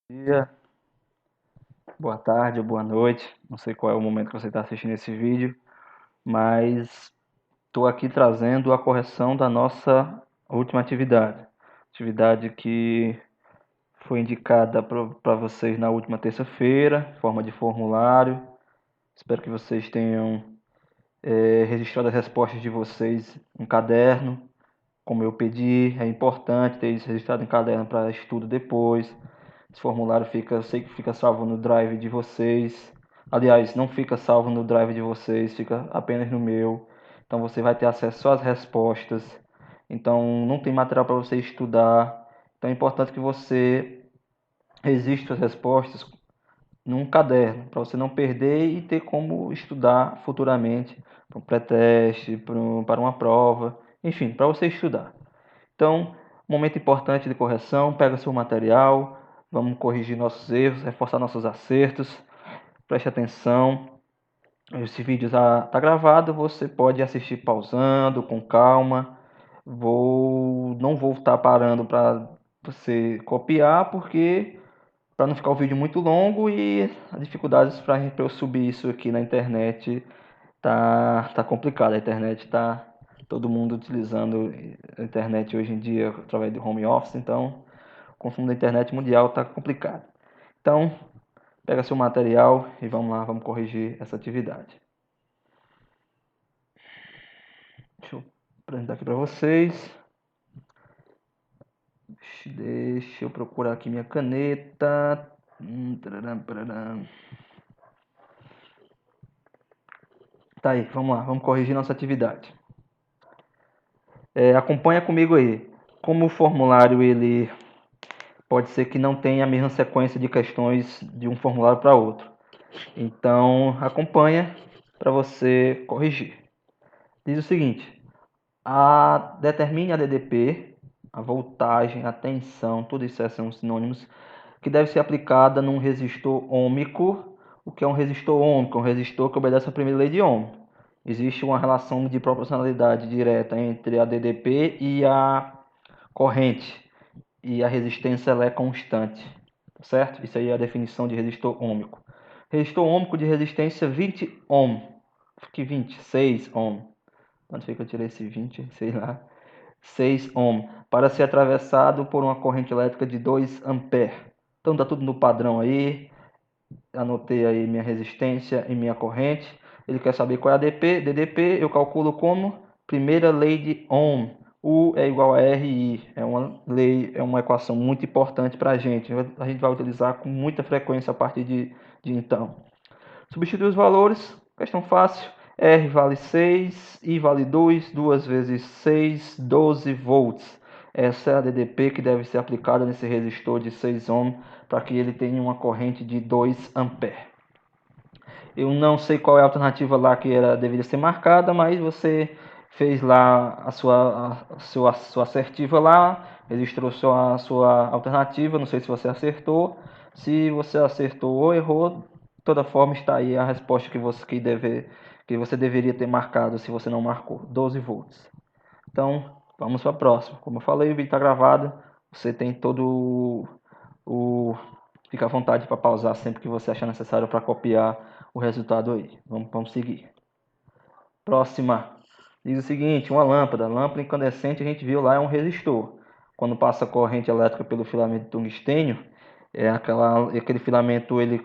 Dia, boa tarde ou boa noite, não sei qual é o momento que você está assistindo esse vídeo, mas estou aqui trazendo a correção da nossa última atividade que foi indicada para vocês na última terça-feira, em forma de formulário. Espero que vocês tenham registrado as respostas de vocês em caderno, como eu pedi. É importante ter isso registrado em caderno para estudo depois. Esse formulário eu sei que fica salvo no drive de vocês. Aliás, não fica salvo no drive de vocês, fica apenas no meu. Então você vai ter acesso só às respostas. Então não tem material para você estudar. Então é importante que você registre as respostas num caderno, para você não perder e ter como estudar futuramente para um pré-teste, para uma prova, enfim, para você estudar. Então, momento importante de correção, pega seu material, vamos corrigir nossos erros, reforçar nossos acertos, preste atenção. Esse vídeo tá gravado, você pode assistir pausando, com calma. Não vou estar parando para você copiar, porque para não ficar o vídeo muito longo e as dificuldades para eu subir isso aqui na internet tá complicado. A internet tá todo mundo utilizando a internet hoje em dia através do home office, então o consumo da internet mundial tá complicado. Então, pega seu material e vamos lá, vamos corrigir essa atividade. Deixa eu apresentar aqui para vocês. Deixa eu procurar aqui minha caneta. Tararam, tararam. Tá aí, vamos lá, vamos corrigir nossa atividade. Acompanha comigo aí. Como o formulário ele pode ser que não tenha a mesma sequência de questões de um formulário para outro. Então, acompanha para você corrigir. Diz o seguinte: determine a DDP, a voltagem, a tensão, tudo isso são sinônimos, que deve ser aplicada num resistor ôhmico. O que é um resistor ôhmico? Um resistor que obedece à primeira lei de Ohm. Existe uma relação de proporcionalidade direta entre a DDP e a corrente, e a resistência ela é constante, certo? Isso aí é a definição de resistor ôhmico. Resistor ôhmico de resistência 20 ohm, que 26 ohm. Quanto foi que eu tirei esse 20? Sei lá. 6 ohm, para ser atravessado por uma corrente elétrica de 2 ampere. Então tá tudo no padrão aí. Anotei aí minha resistência e minha corrente. Ele quer saber qual é a DDP, eu calculo como primeira lei de Ohm. U é igual a RI. É uma lei, é uma equação muito importante para a gente. A gente vai utilizar com muita frequência a partir de então. Substituir os valores, questão fácil. R vale 6, I vale 2, 2 vezes 6, 12 volts. Essa é a DDP que deve ser aplicada nesse resistor de 6 ohm para que ele tenha uma corrente de 2 ampere. Eu não sei qual é a alternativa lá que deveria ser marcada, mas você fez lá a sua assertiva lá, registrou a sua alternativa, não sei se você acertou. Se você acertou ou errou, de toda forma está aí a resposta que você deveria ter marcado se você não marcou, 12 volts. Então, vamos para a próxima. Como eu falei, o vídeo está gravado, você tem todo o... Fica à vontade para pausar sempre que você achar necessário para copiar o resultado aí. Vamos seguir. Próxima. Diz o seguinte, uma lâmpada. Lâmpada incandescente a gente viu lá é um resistor. Quando passa corrente elétrica pelo filamento de tungstênio, aquele filamento ele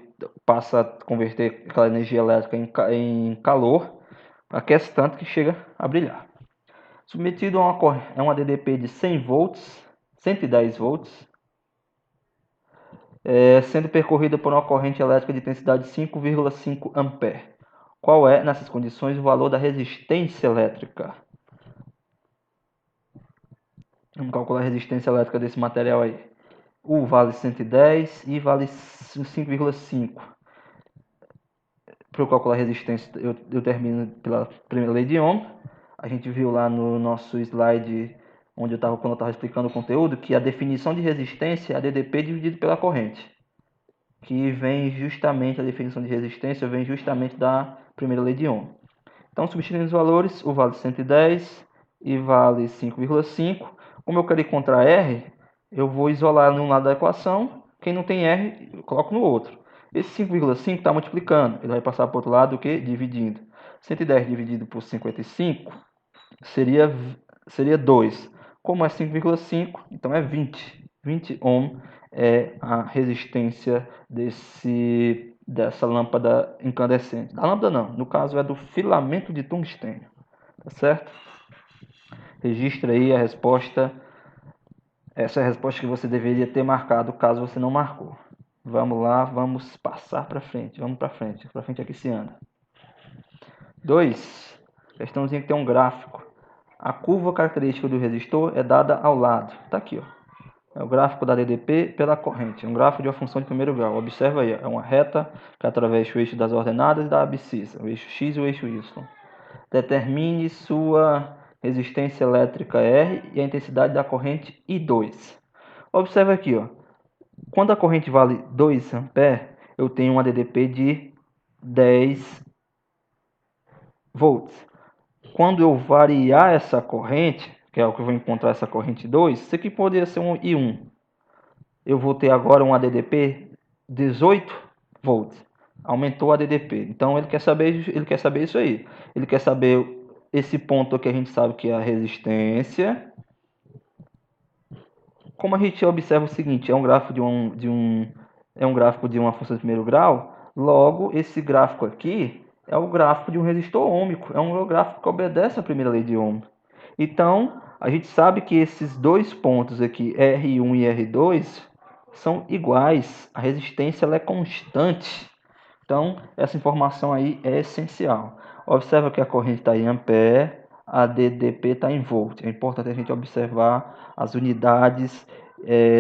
passa a converter aquela energia elétrica em calor, aquece tanto que chega a brilhar. Submetido a uma DDP de 100 volts, 110 volts, sendo percorrida por uma corrente elétrica de intensidade 5,5 ampere. Qual é, nessas condições, o valor da resistência elétrica? Vamos calcular a resistência elétrica desse material aí. U vale 110 e vale 5,5. Para eu calcular a resistência, eu termino pela primeira lei de Ohm. A gente viu lá no nosso slide, quando eu estava explicando o conteúdo, que a definição de resistência é a DDP dividido pela corrente, que vem justamente, a definição de resistência vem justamente da primeira lei de Ohm. Então, substituindo os valores, o vale 110 e vale 5,5. Como eu quero encontrar R, eu vou isolar num lado da equação Quem não tem R, eu coloco no outro. Esse 5,5 está multiplicando. Ele vai passar para o outro lado o quê? Dividindo. 110 dividido por 55 seria 2. Como é 5,5, então é 20. 20 ohm é a resistência dessa lâmpada incandescente. Da lâmpada não, no caso é do filamento de tungstênio. Tá certo? Registra aí a resposta. Essa é a resposta que você deveria ter marcado, caso você não marcou. Vamos lá, vamos passar para frente. Vamos para frente aqui se anda. 2. Questãozinha que tem um gráfico. A curva característica do resistor é dada ao lado. Está aqui, ó. É o gráfico da DDP pela corrente. É um gráfico de uma função de primeiro grau. Observa aí, é uma reta que atravessa o eixo das ordenadas e da abscissa, o eixo X e o eixo Y. Determine sua resistência elétrica R e a intensidade da corrente I2. Observa aqui, ó. Quando a corrente vale 2 A, eu tenho uma DDP de 10 volts. Quando eu variar essa corrente, que é o que eu vou encontrar essa corrente 2, isso aqui poderia ser um I1. Eu vou ter agora um ADDP 18 volts. Aumentou a ADDP. Então ele quer saber isso aí. Ele quer saber esse ponto que a gente sabe que é a resistência. Como a gente observa o seguinte, é um gráfico é um gráfico de uma função de primeiro grau, logo esse gráfico aqui é o gráfico de um resistor ôhmico, é um gráfico que obedece à primeira lei de Ohm. Então, a gente sabe que esses dois pontos aqui, R1 e R2, são iguais, a resistência ela é constante. Então, essa informação aí é essencial. Observa que a corrente está em ampere, a DDP está em volt. É importante a gente observar as unidades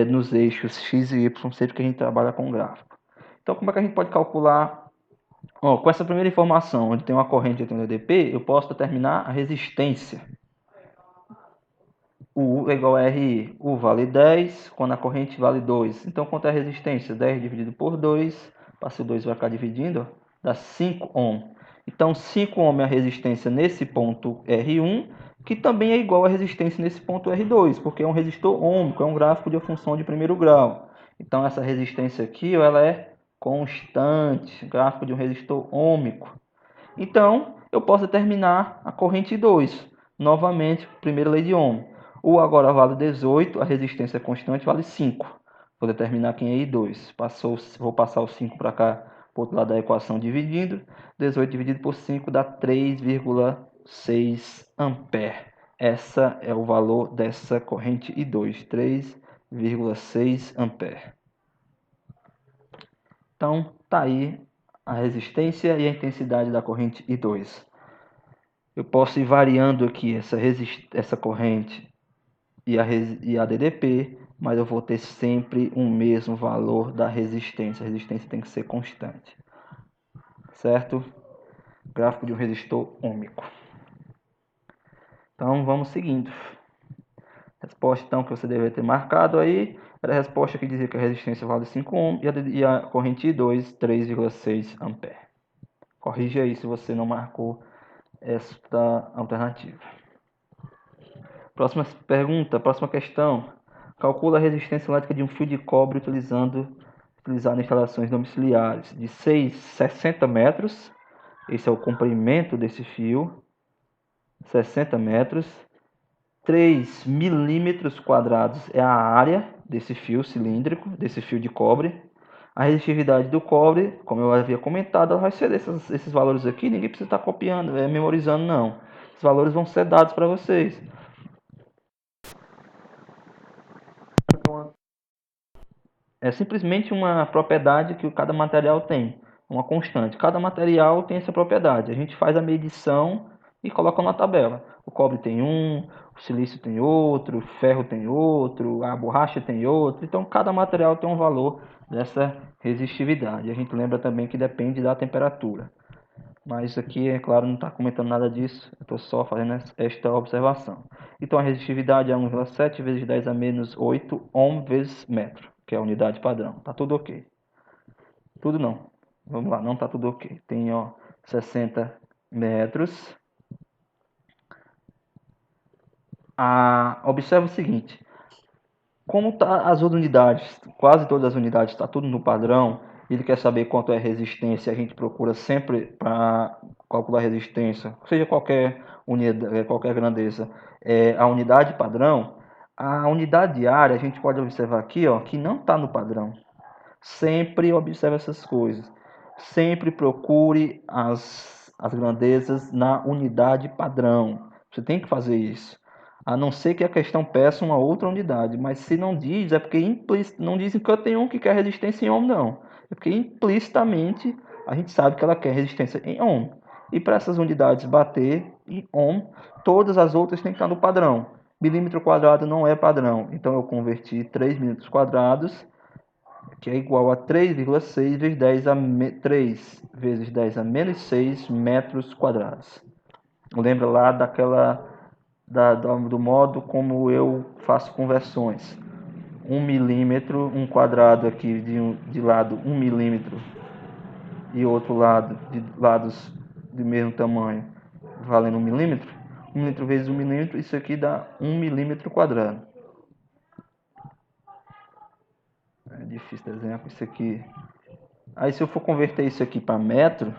nos eixos X e Y, sempre que a gente trabalha com gráfico. Então, como é que a gente pode calcular? Ó, com essa primeira informação, onde tem uma corrente e tem um DDP, eu posso determinar a resistência. U é igual a RI. U vale 10, quando a corrente vale 2. Então, quanto é a resistência? 10 dividido por 2, passa o 2 vai ficar dividindo, ó, dá 5 ohm. Então, 5 ohm é a resistência nesse ponto R1, que também é igual à resistência nesse ponto R2, porque é um resistor ôhmico, é um gráfico de função de primeiro grau. Então, essa resistência aqui, ó, ela é constante, gráfico de um resistor ôhmico. Então, eu posso determinar a corrente 2. Novamente, primeira lei de Ohm. U agora vale 18, a resistência constante vale 5. Vou determinar quem é I2. Vou passar o 5 para cá, para o outro lado da equação dividindo. 18 dividido por 5 dá 3,6 ampere. Essa é o valor dessa corrente I2, 3,6 ampere. Então, tá aí a resistência e a intensidade da corrente I2. Eu posso ir variando aqui essa corrente e a DDP, mas eu vou ter sempre o mesmo valor da resistência. A resistência tem que ser constante. Certo? Gráfico de um resistor ôhmico. Então, vamos seguindo. Resposta, então, que você deveria ter marcado aí, era a resposta que dizia que a resistência vale 5 ohm e a corrente I2, 3,6 ampere. Corrige aí se você não marcou esta alternativa. Próxima pergunta, próxima questão. Calcula a resistência elétrica de um fio de cobre utilizado em instalações domiciliares de 60 metros. Esse é o comprimento desse fio. 60 metros. 3 milímetros quadrados é a área desse fio cilíndrico, desse fio de cobre. A resistividade do cobre, como eu havia comentado, ela vai ser esses valores aqui. Ninguém precisa estar copiando, memorizando, não. Esses valores vão ser dados para vocês. É simplesmente uma propriedade que cada material tem, uma constante. Cada material tem essa propriedade. A gente faz a medição e coloca na tabela. O cobre tem um, o silício tem outro, o ferro tem outro, a borracha tem outro. Então, cada material tem um valor dessa resistividade. A gente lembra também que depende da temperatura. Mas aqui, é claro, não está comentando nada disso. Eu estou só fazendo esta observação. Então, a resistividade é 1,7 vezes 10 a menos 8 ohm vezes metro, que é a unidade padrão. Tá tudo ok. Tudo não. Vamos lá, não tá tudo ok. Tem, ó, 60 metros. Observa o seguinte. Como tá as unidades, quase todas as unidades está tudo no padrão, ele quer saber quanto é resistência, a gente procura sempre para calcular resistência, seja qualquer unidade, qualquer grandeza, a unidade padrão, a unidade diária, a gente pode observar aqui, ó, que não está no padrão. Sempre observe essas coisas. Sempre procure as grandezas na unidade padrão. Você tem que fazer isso. A não ser que a questão peça uma outra unidade. Mas se não diz, é porque não diz em canto nenhum que quer resistência em ohm, não. É porque implicitamente a gente sabe que ela quer resistência em ohm. E para essas unidades bater em ohm, todas as outras têm que estar no padrão. Milímetro quadrado não é padrão. Então eu converti 3 milímetros quadrados, que é igual a 3,6 vezes 10 a 3 vezes 10 a menos 6 metros quadrados. Lembra lá do modo como eu faço conversões. 1 milímetro, um quadrado aqui de lado 1 milímetro e outro lado de lados do mesmo tamanho, valendo 1 milímetro. 1 milímetro vezes 1 milímetro, isso aqui dá 1 milímetro quadrado. É difícil desenhar com isso aqui. Aí se eu for converter isso aqui para metro,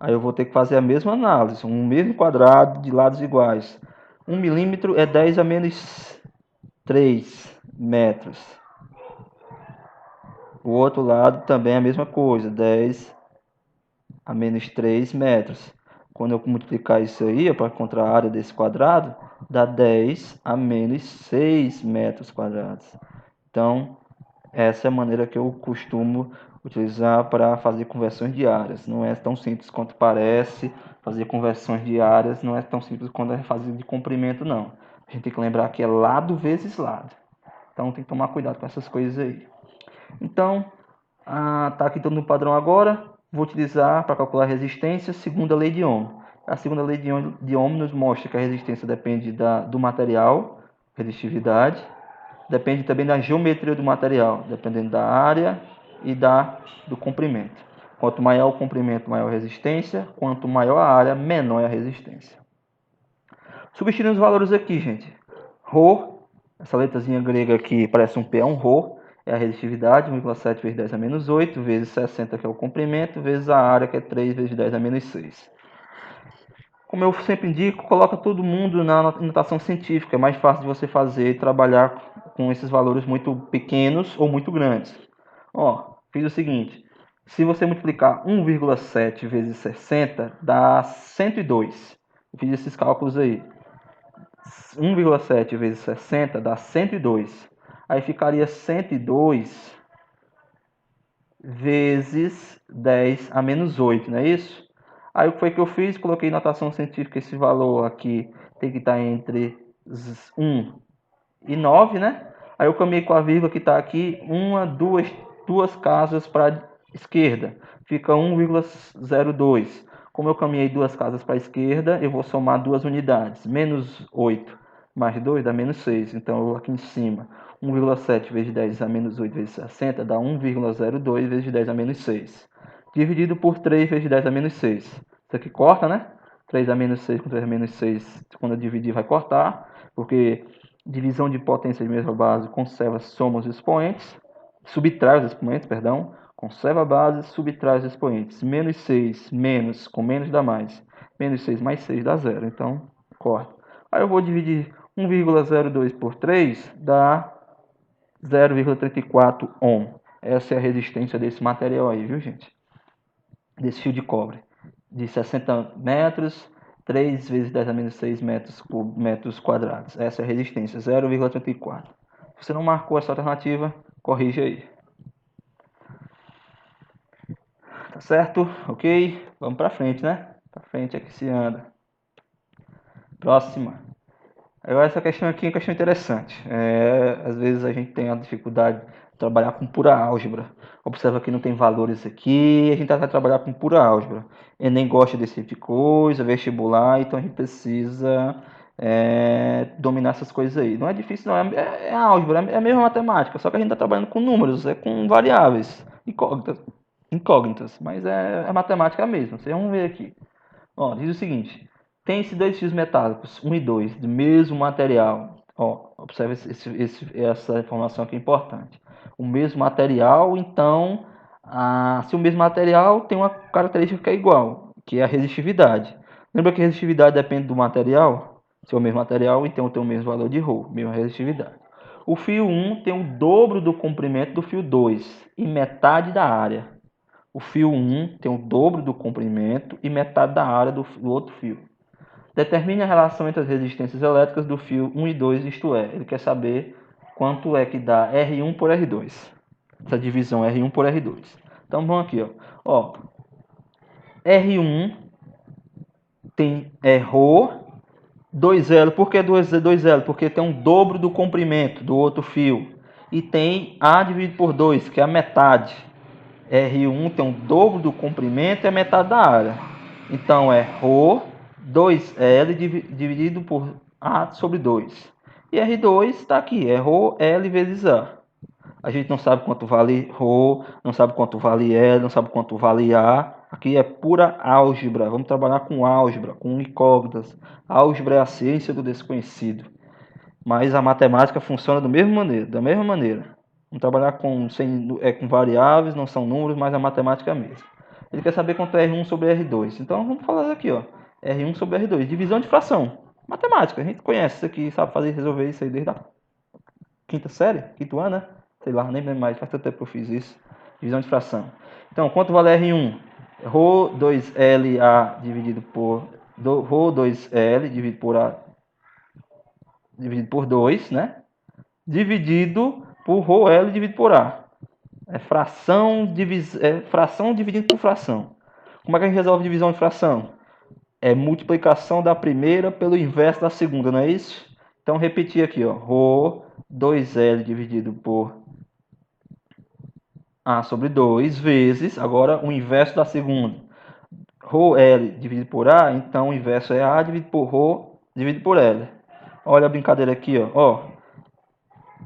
aí eu vou ter que fazer a mesma análise, um mesmo quadrado de lados iguais. 1 milímetro é 10 a menos 3 metros. O outro lado também é a mesma coisa, 10 a menos 3 metros. Quando eu multiplicar isso aí, para encontrar a área desse quadrado, dá 10 a menos 6 metros quadrados. Então, essa é a maneira que eu costumo utilizar para fazer conversões de áreas. Não é tão simples quanto parece. Fazer conversões de áreas não é tão simples quanto é fazer de comprimento, não. A gente tem que lembrar que é lado vezes lado. Então tem que tomar cuidado com essas coisas aí. Então, tá aqui tudo no padrão agora. Vou utilizar para calcular a resistência a segunda lei de Ohm. A segunda lei de Ohm nos mostra que a resistência depende do material, resistividade. Depende também da geometria do material, dependendo da área e do comprimento. Quanto maior o comprimento, maior a resistência. Quanto maior a área, menor é a resistência. Substituindo os valores aqui, gente. Rho, essa letrazinha grega aqui parece um P, é um Rho. É a resistividade, 1,7 vezes 10 a menos 8, vezes 60, que é o comprimento, vezes a área, que é 3 vezes 10 a menos 6. Como eu sempre indico, coloca todo mundo na notação científica. É mais fácil de você fazer e trabalhar com esses valores muito pequenos ou muito grandes. Ó, fiz o seguinte. Se você multiplicar 1,7 vezes 60, dá 102. Eu fiz esses cálculos aí. 1,7 vezes 60 dá 102. Aí ficaria 102 vezes 10 a menos 8, não é isso? Aí o que foi que eu fiz? Coloquei notação científica, esse valor aqui tem que estar entre 1 e 9, né? Aí eu caminhei com a vírgula que está aqui, duas casas para a esquerda. Fica 1,02. Como eu caminhei duas casas para a esquerda, eu vou somar duas unidades. Menos 8 mais 2 dá menos 6. Então, aqui em cima, 1,7 vezes 10 a menos 8 vezes 60 dá 1,02 vezes 10 a menos 6. Dividido por 3 vezes 10 a menos 6. Isso aqui corta, né? 3 a menos 6 com 3 a menos 6, quando eu dividir, vai cortar. Porque divisão de potência de mesma base conserva, soma os expoentes. Subtrai os expoentes, perdão. Conserva a base, subtrai os expoentes. Menos 6, menos, com menos dá mais. Menos 6 mais 6 dá 0. Então, corta. Aí eu vou dividir 1,02 por 3, dá 0,34 ohm. Essa é a resistência desse material aí, viu, gente? Desse fio de cobre. De 60 metros, 3 vezes 10 a menos 6 metros quadrados. Essa é a resistência, 0,34. Se você não marcou essa alternativa, corrige aí. Tá certo? Ok? Vamos pra frente, né? Pra frente é que se anda. Próxima. Agora essa questão aqui é uma questão interessante. Às vezes a gente tem a dificuldade de trabalhar com pura álgebra. Observa que não tem valores aqui, a gente vai trabalhar com pura álgebra. Enem gosta desse tipo de coisa, vestibular, então a gente precisa dominar essas coisas aí. Não é difícil não, é álgebra, é a mesma matemática, só que a gente está trabalhando com números, com variáveis, incógnitas, mas é matemática mesmo. Vocês vão ver aqui. Ó, diz o seguinte: tem esses dois fios metálicos, 1 e 2, do mesmo material. Ó, observe essa informação aqui importante. O mesmo material, então, se o mesmo material tem uma característica que é igual, que é a resistividade. Lembra que a resistividade depende do material? Se é o mesmo material, então tem o mesmo valor de ρ, mesma resistividade. O fio 1 tem o dobro do comprimento do fio 2 e metade da área. O fio 1 tem o dobro do comprimento e metade da área do outro fio. Determine a relação entre as resistências elétricas do fio 1 e 2, isto é, ele quer saber quanto é que dá R1 por R2. Essa divisão R1 por R2. Então vamos aqui, ó. R1 tem ρ 2L. Por que 2L? Porque tem um dobro do comprimento do outro fio. E tem A dividido por 2, que é a metade. R1 tem um dobro do comprimento e a metade da área. Então é ρ 2L dividido por A sobre 2. E R2 está aqui, é ρ L vezes A. A gente não sabe quanto vale ρ, não sabe quanto vale L, não sabe quanto vale A. Aqui é pura álgebra. Vamos trabalhar com álgebra, com incógnitas. Álgebra é a ciência do desconhecido. Mas a matemática funciona da mesma maneira. Vamos trabalhar com variáveis, não são números, mas a matemática é a mesma. Ele quer saber quanto é R1 sobre R2. Então vamos falar aqui, ó. R1 sobre R2. Divisão de fração. Matemática. A gente conhece isso aqui, sabe resolver isso aí desde a quinta série, quinto ano, né? Sei lá, nem lembro mais, faz tanto tempo que eu fiz isso. Divisão de fração. Então, quanto vale R1? ρ2LA dividido por ρ2L dividido por A dividido por 2, né? Dividido por ρL dividido por A. É fração dividido por fração. Como é que a gente resolve divisão de fração? É multiplicação da primeira pelo inverso da segunda, não é isso? Então, repetir aqui, ó. Rho 2L dividido por A sobre 2 vezes, agora o inverso da segunda. Rho L dividido por A, então o inverso é A dividido por Rho dividido por L. Olha a brincadeira aqui, ó.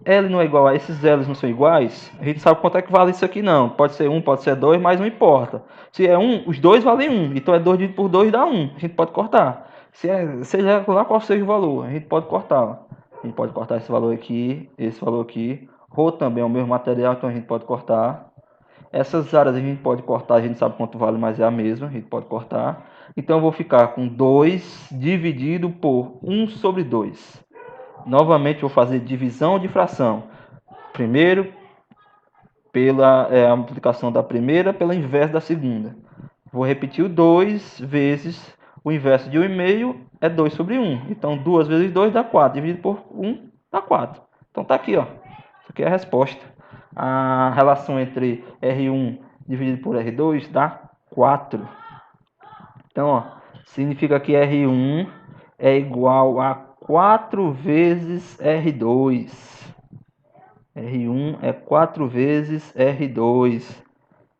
L não é igual a esses L's não são iguais, a gente sabe quanto é que vale isso aqui não. Pode ser 1, pode ser 2, mas não importa. Se é 1, os dois valem 1. Então é 2 dividido por 2 dá 1. A gente pode cortar. Seja lá qual seja o valor, a gente pode cortar. A gente pode cortar esse valor aqui, esse valor aqui. Rho também é o mesmo material, então a gente pode cortar. Essas áreas a gente pode cortar, a gente sabe quanto vale, mas é a mesma, a gente pode cortar. Então eu vou ficar com 2 dividido por 1 sobre 2. Novamente vou fazer divisão de fração. Primeiro pela a multiplicação da primeira pela inverso da segunda. Vou repetir o 2 vezes o inverso de 1,5 é 2 sobre 1. Então 2 vezes 2 dá 4. Dividido por 1 dá 4. Então tá aqui, ó. Isso aqui é a resposta. A relação entre R1 dividido por R2 dá 4. Então, ó, significa que R1 é igual a 4 vezes R2. R1 é 4 vezes R2.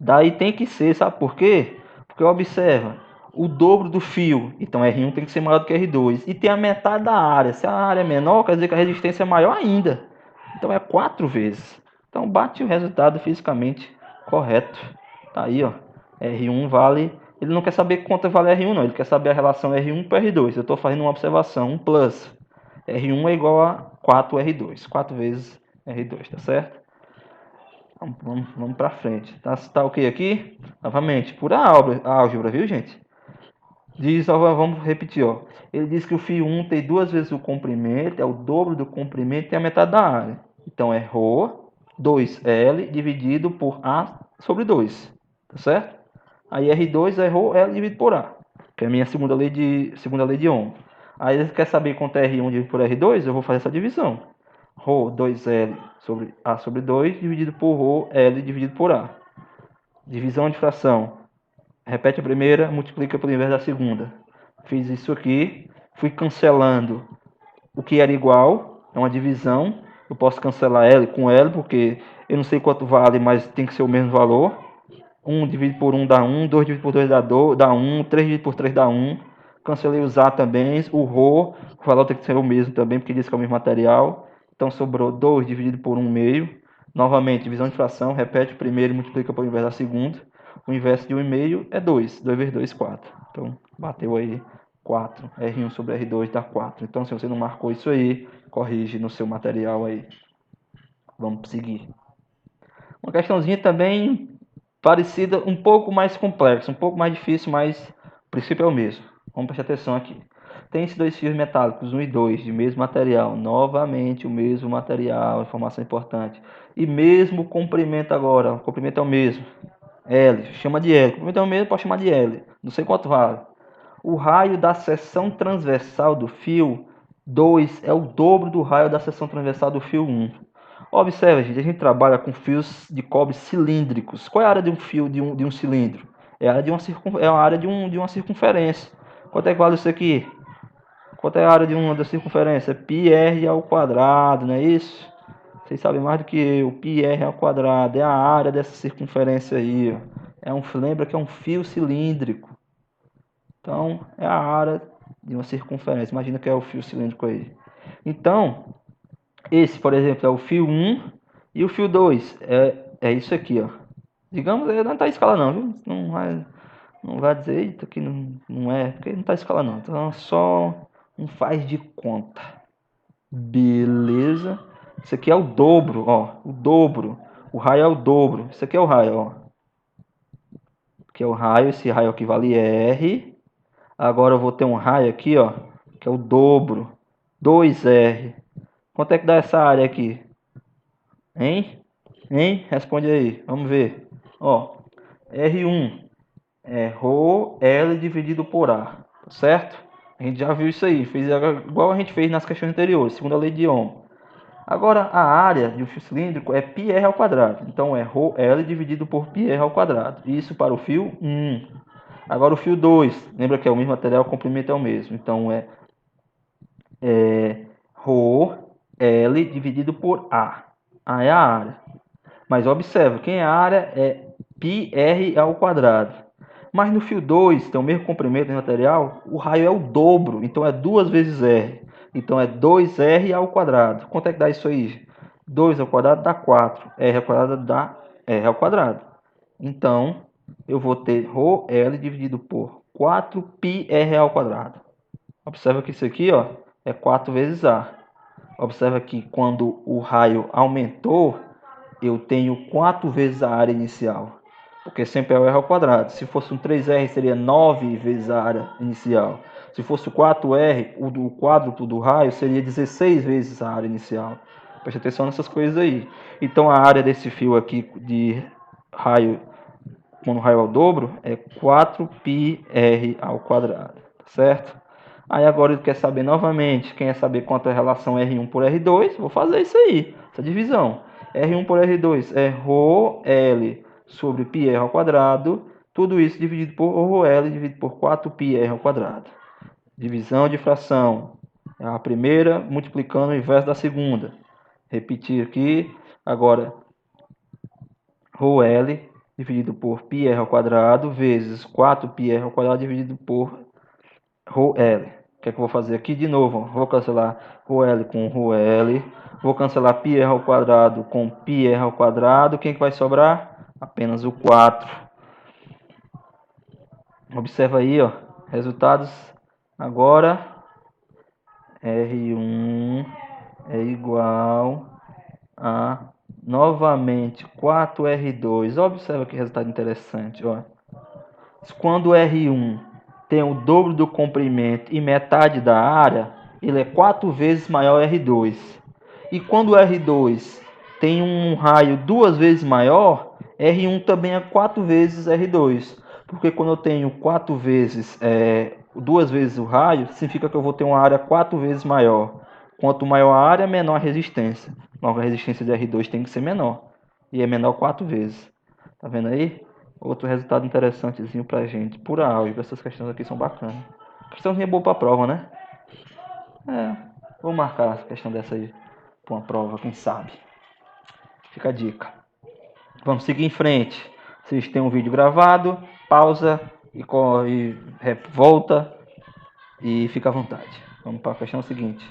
Daí tem que ser, sabe por quê? Porque observa, o dobro do fio, então R1 tem que ser maior do que R2. E tem a metade da área. Se a área é menor, quer dizer que a resistência é maior ainda. Então é 4 vezes. Então bate o resultado fisicamente correto. Tá aí, ó. R1 vale... Ele não quer saber quanto vale R1, não. Ele quer saber a relação R1 para R2. Eu estou fazendo uma observação, um plus. R1 é igual a 4R2. 4 vezes R2, tá certo? Vamos para frente. Tá ok aqui? Novamente, pura álgebra, viu, gente? Vamos repetir, ó. Ele diz que o fio 1 tem 2 vezes o comprimento, é o dobro do comprimento e a metade da área. Então é ρ 2L dividido por A sobre 2. Tá certo? Aí R2 é ρ L dividido por A, que é a minha segunda lei de Ohm. Aí ele quer saber quanto é R1 dividido por R2, eu vou fazer essa divisão. Rho 2L sobre A sobre 2 dividido por Rho L dividido por A. Divisão de fração. Repete a primeira, multiplica pelo inverso da segunda. Fiz isso aqui, fui cancelando o que era igual, é uma divisão. Eu posso cancelar L com L, porque eu não sei quanto vale, mas tem que ser o mesmo valor. 1 dividido por 1 dá 1, 2 dividido por 2 dá 1, 3 dividido por 3 dá 1. Cancelei os A também, o Rho, o valor tem que ser o mesmo também, porque diz que é o mesmo material. Então sobrou 2 dividido por 1 meio. Novamente, divisão de fração, repete o primeiro e multiplica pelo inverso da segunda. O inverso de 1 meio é 2. 2 vezes 2, 4. Então, bateu aí 4. R1 sobre R2 dá 4. Então, se você não marcou isso aí, corrige no seu material aí. Vamos seguir. Uma questãozinha também parecida, um pouco mais complexa, um pouco mais difícil, mas o princípio é o mesmo. Vamos prestar atenção aqui. Tem esses dois fios metálicos, 1 e 2, de mesmo material. Novamente o mesmo material, informação importante. E mesmo comprimento agora, o comprimento é o mesmo. L, chama de L. O comprimento é o mesmo, pode chamar de L. Não sei quanto vale. O raio da seção transversal do fio 2 é o dobro do raio da seção transversal do fio 1. Observe, gente, a gente trabalha com fios de cobre cilíndricos. Qual é a área de um fio de um cilindro? É a área de uma circunferência. Quanto é que vale isso aqui? Quanto é a área da circunferência? Πr ao quadrado, não é isso? Vocês sabem mais do que eu. Πr ao quadrado é a área dessa circunferência aí. Ó. Lembra que é um fio cilíndrico. Então, é a área de uma circunferência. Imagina que é o fio cilíndrico aí. Então, esse, por exemplo, é o fio 1 e o fio 2 é isso aqui, ó. Digamos, não está em escala não, viu? Não vai dizer, eita, que não é, porque não está em escala não. Então, só um faz de conta. Beleza? Isso aqui é o dobro, ó. O dobro. O raio é o dobro. Isso aqui é o raio, ó. Aqui é o raio, esse raio aqui vale R. Agora eu vou ter um raio aqui, ó, que é o dobro. 2R. Quanto é que dá essa área aqui? Hein? Hein? Responde aí. Vamos ver. Ó, R1 é ρ L dividido por A. Tá certo? A gente já viu isso aí. Fez igual a gente fez nas questões anteriores. Segunda lei de Ohm. Agora, a área de um fio cilíndrico é πr ao quadrado. Então, é ρ L dividido por πr ao quadrado. Isso para o fio 1. Agora, o fio 2. Lembra que é o mesmo material, o comprimento é o mesmo. Então, ρ L dividido por A. A é a área. Mas observa, quem é a área é πr ao quadrado. Mas no fio 2, tem o mesmo comprimento do material, o raio é o dobro, então é 2 vezes R. Então é 2R ao quadrado. Quanto é que dá isso aí? 2 ao quadrado dá 4. R ao quadrado dá R ao quadrado. Então, eu vou ter ρL dividido por 4πr ao quadrado. Observa que isso aqui, ó, é 4 vezes A. Observa que quando o raio aumentou, eu tenho 4 vezes a área inicial. Porque sempre é o R ao quadrado. Se fosse um 3R, seria 9 vezes a área inicial. Se fosse o 4R, o quádruplo do raio, seria 16 vezes a área inicial. Preste atenção nessas coisas aí. Então, a área desse fio aqui de raio, quando o raio é o dobro, é 4πr ao quadrado. Certo? Aí agora ele quer saber novamente, quer saber quanto é a relação R1 por R2, vou fazer isso aí, essa divisão. R1 por R2 é ρL sobre πr ao quadrado, tudo isso dividido por ρL dividido por 4πr ao quadrado. Divisão de fração, é a primeira multiplicando o inverso da segunda. Repetir aqui, agora ρL dividido por πr ao quadrado vezes 4πr ao quadrado dividido por ρL. O que é que eu vou fazer aqui de novo? Vou cancelar ρL com ρL. Vou cancelar πr ao quadrado com πr ao quadrado. Quem que vai sobrar? Apenas o 4. Observa aí, ó. Resultados agora. R1 é igual a novamente 4R2. Observa que resultado interessante, ó. Quando R1 tem o dobro do comprimento e metade da área, ele é 4 vezes maior R2. E quando o R2 tem um raio 2 vezes maior, R1 também é 4 vezes R2. Porque quando eu tenho 4 vezes, 2 vezes o raio, significa que eu vou ter uma área 4 vezes maior. Quanto maior a área, menor a resistência. Logo, a resistência de R2 tem que ser menor. E é menor 4 vezes. Tá vendo aí? Outro resultado interessantezinho pra gente. Pura álgebra, essas questões aqui são bacanas. Questãozinha boa pra prova, né? Vou marcar a questão dessa aí pra uma prova, quem sabe. Fica a dica. Vamos seguir em frente. Vocês têm um vídeo gravado, pausa e volta e fica à vontade. Vamos para a questão seguinte.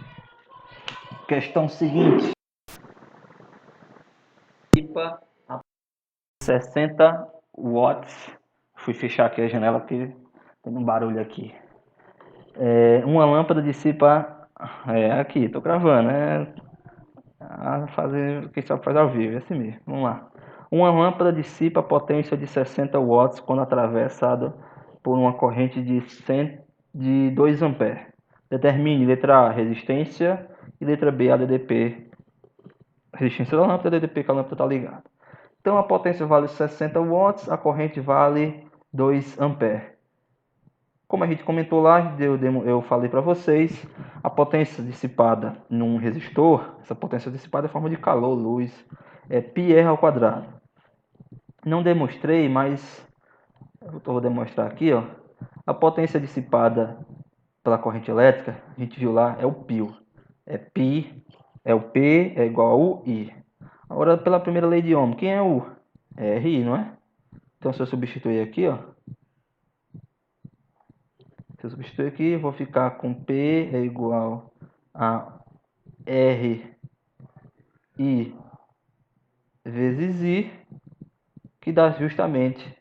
Questão seguinte. Pipa a 60 watts. Fui fechar aqui a janela porque tem um barulho aqui. Uma lâmpada dissipa... aqui, estou gravando, fazer, quem sabe faz ao vivo, é assim mesmo. Vamos lá. Uma lâmpada dissipa a potência de 60 watts quando atravessada por uma corrente de 2 amperes. Determine letra A, resistência, e letra B, ADDP. Resistência da lâmpada, ADDP que a lâmpada está ligada. Então a potência vale 60 watts, a corrente vale 2 amperes. Como a gente comentou lá, eu falei para vocês, a potência dissipada num resistor, essa potência dissipada é forma de calor, luz, é πr ao quadrado. Não demonstrei, mas eu vou demonstrar aqui, ó. A potência dissipada pela corrente elétrica, a gente viu lá, é o π. É π, o P é igual a UI. Agora, pela primeira lei de Ohm, quem é U? É RI, não é? Então, se eu substituir aqui, ó, se eu substituir aqui, eu vou ficar com P é igual a R I vezes I, que dá justamente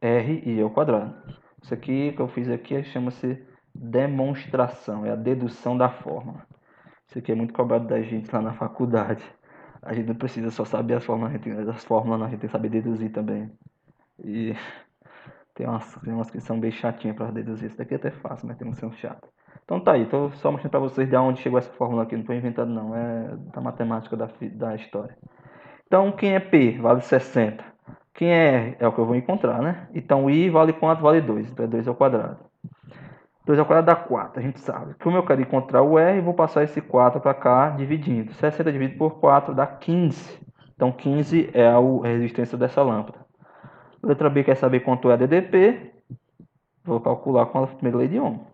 RI ao quadrado. Isso aqui que eu fiz aqui chama-se demonstração, é a dedução da fórmula. Isso aqui é muito cobrado da gente lá na faculdade. A gente não precisa só saber as fórmulas, a gente tem que saber deduzir também. E tem umas que são bem chatinhas para deduzir. Isso daqui é até fácil, mas tem uns que são chatas. Então tá aí, estou só mostrando para vocês de onde chegou essa fórmula aqui. Não estou inventando não, é da matemática da história. Então quem é P vale 60. Quem é R é o que eu vou encontrar, né? Então I vale quanto? Vale 2. Então é 2 ao quadrado. 2 ao quadrado dá 4, a gente sabe. Como eu quero encontrar o R, vou passar esse 4 para cá, dividindo. 60 dividido por 4 dá 15. Então 15 é a resistência dessa lâmpada. Letra B quer saber quanto é a DDP. Vou calcular com a primeira lei de Ohm.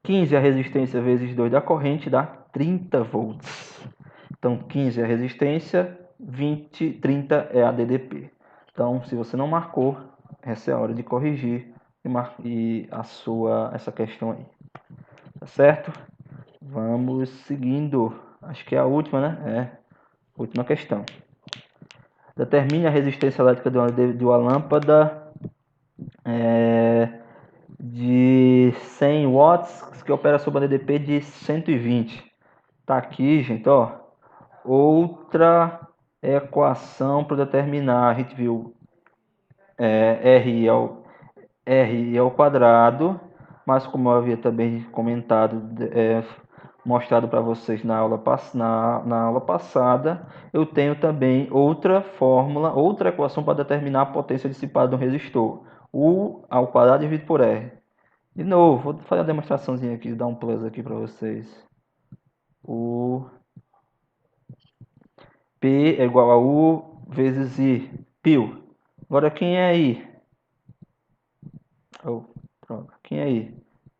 15 é a resistência vezes 2 da corrente dá 30 volts. Então 15 é a resistência, 30 é a DDP. Então, se você não marcou, essa é a hora de corrigir essa questão aí. Tá certo? Vamos seguindo. Acho que é a última, né? Última questão. Determine a resistência elétrica de uma lâmpada de 100 watts que opera sob a DDP de 120. Tá aqui, gente, ó. Outra equação para determinar. A gente viu R ao quadrado, mas como eu havia também comentado, mostrado para vocês na aula passada, eu tenho também outra fórmula, outra equação para determinar a potência dissipada do resistor. U ao quadrado dividido por R. De novo, vou fazer a demonstraçãozinha aqui, dar um plus aqui para vocês. O P é igual a U vezes I. Π. Agora quem é I? Quem é I?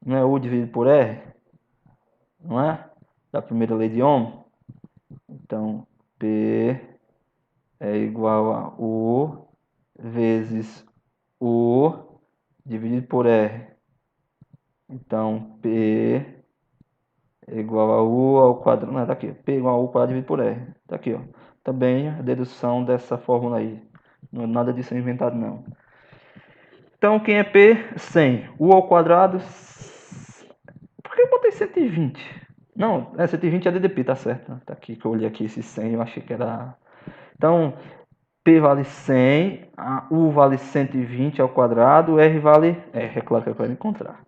Não é U dividido por R? Não é? Da primeira lei de Ohm. Então, P é igual a U vezes U dividido por R. Então, P é igual a U ao quadrado. Não, tá aqui. P é igual a U ao quadrado dividido por R. Tá aqui, ó. Também a dedução dessa fórmula aí. Não é nada disso inventado, não. Então, quem é P? 100. U ao quadrado. Por que eu botei 120? Não, 120 é DDP, tá certo. Tá aqui que eu olhei aqui esse 100, eu achei que era... Então, P vale 100, U vale 120 ao quadrado, R vale... É claro que eu quero encontrar.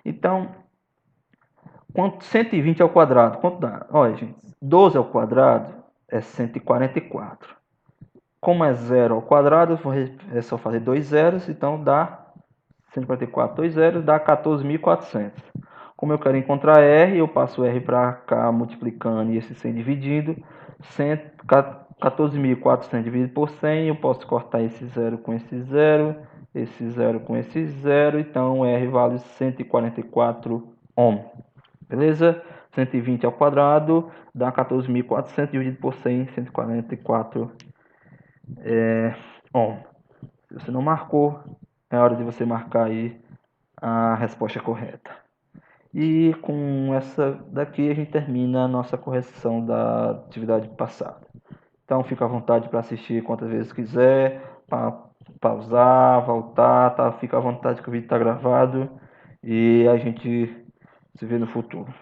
Então, 120 ao quadrado, quanto dá? Olha, gente, 12 ao quadrado é 144. Como é 0 ao quadrado, é só fazer 2 zeros, então dá 144, 2 zeros, dá 14.400. Como eu quero encontrar R, eu passo R para cá multiplicando e esse 100 dividindo. 14.400 dividido por 100, eu posso cortar esse 0 com esse 0, esse 0 com esse 0, então R vale 144 ohm. Beleza? 120 ao quadrado dá 14.400 dividido por 100, 144 ohm. Se você não marcou, é hora de você marcar aí a resposta correta. E com essa daqui a gente termina a nossa correção da atividade passada. Então fica à vontade para assistir quantas vezes quiser, para pausar, voltar, tá? Fica à vontade que o vídeo está gravado. e a gente se vê no futuro.